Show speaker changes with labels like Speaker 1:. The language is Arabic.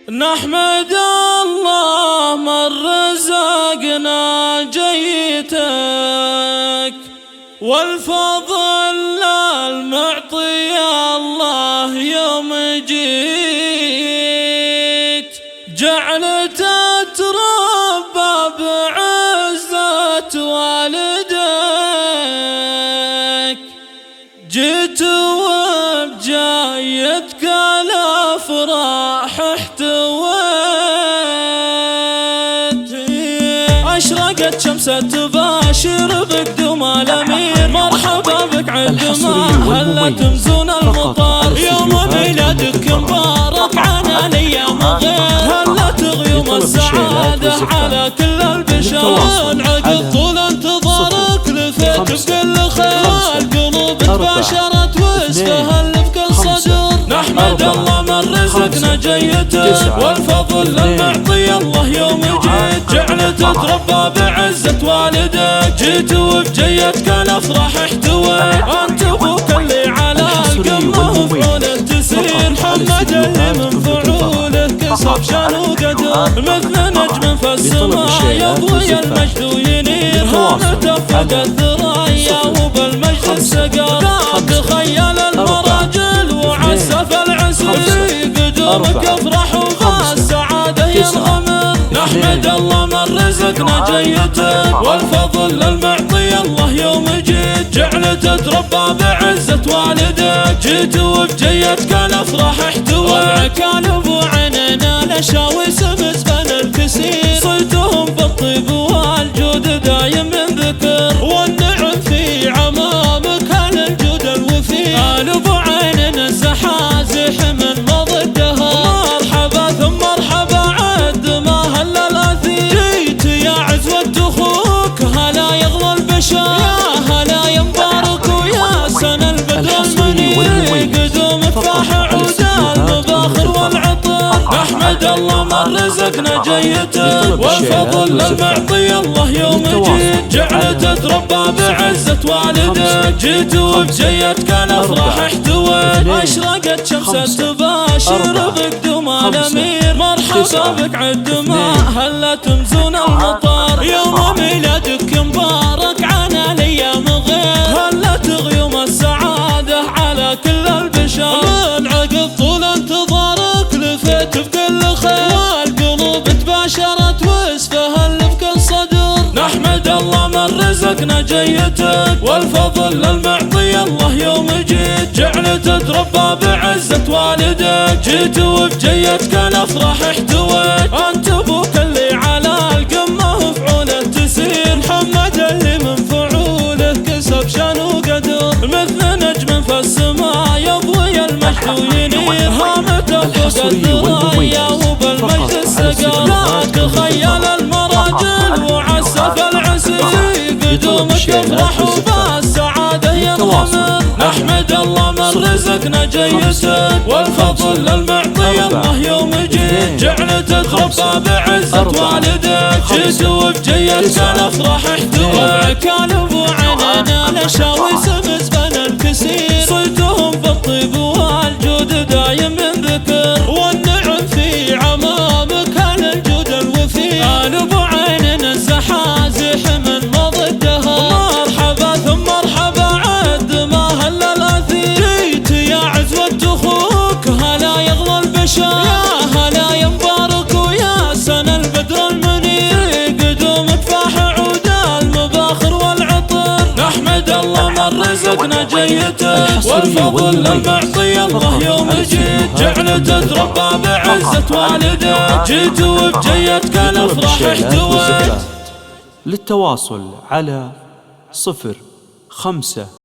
Speaker 1: نحمد الله من رزقنا جيتك، والفضل المعطي الله يوم جيت، جعلت تتربى بعزة والدك، جيت وبجايتك الافراح احتويت، اشرقت شمس تباشر بقدوم الامير، مرحبا بك عندما هلت مزون المطار، يوم ميلادك مبارك عنا الايام غير، هلت غيوم السعاده على كل البشر، عقب طول انتظارك لفيت بكل خير، القلوب تباشرت واستهل بكل صدر، نحمد الله من رزقنا جيتك، والفضل المعطي الله يوم جيت، جعلت تتربى بعزة والدك، جيت وبجيتك الافراح احتويت، انت ابوك اللي على القمه وفعوله تسير، محمد اللي من فعوله كسب شان وقدر، مثل نجم في السماء يضوي المجد وينير، هامته فوق الثريا وبالمجد السقر، ذاك خيال المراجل وعسف العسي، قدومك افرح وبالسعاده ينغمر، نحمد الله من رزقنا جيتك، والفضل المعطي الله يوم جيت، جعلت تتربى بعزة والدك، جيت وبجيتك الافراح احتويت، كان ابو عيننا لشاوي سمس بن الكسير، صيتهم بالطيب والجود دايم من ذكر، والنعم في عمامك اهل الجود الوفير، آل ابو عيننا الزحازح من مضدها، مرحبا ثم مرحبا عد ما هل الاثير، جيت يا عزوة اخوك هلا يغلى البشر، يا هلا يا مبارك ويا سنة البدر المنير، قدوم تفاح عود المباخر والعطر، نحمد الله من رزقنا جيتك، والفضل المعطي الله يوم جيت، جعلت تتربى بعزة والدك، جيت وبجيتك الافراح احتويت، اشرقت شمس تباشر بقدوم الامير، مرحبا بك عندما هلت مزون المطار، يوم ميلادك مبارك عنا الايام غير، هلت غيوم السعاده على كل البشر، من عقب طول انتظارك لفيت بكل خير، والقلوب تباشرت واستهل بكل صدر، نحمد الله من رزقنا جيتك، والفضل المعطي الله يوم جيت، جعلت تتربى بعزة والدك، جيت وبجيتك الافراح احتويت، انت ابوك اللي على القمه وفعوله تسير، محمد اللي من فعوله كسب شان وقدر، مثل نجم في السماء يضوي المجد وينير، هامته فوق الثريا وبالمجد السقر، ذاك خيال المراجل وعسف العسي، قدومك افرح وبالسعاده ينغمر، نحمد الله من رزقنا جيتك، والفضل المعطي الله يوم جيت، جعلت تتربى بعزة والدك، جيت وبجيتك الافراح احتويت، كان ابو عيننا لشاوي سمس بن الكسير، صيتهم بالطيب والجود دايم من ذكر، والنعم في عمامك اهل الجود الوفير، آل ابو عيننا الزحازح من مضدها، مرحبا ثم مرحبا عد ما هل الاثير، جيت يا عزوة اخوك هلا يغلى البشر، يا هلا يا مبارك ويا سنة البدر المنير، قدوم تفاح عود المباخر والعطر، نحمد الله من رزقنا جيتك، والفضل المعطي الله يوم جيت، جعلت تتربى بعزة والدك، جيت وبجيتك الافراح احتويت.
Speaker 2: للتواصل على 05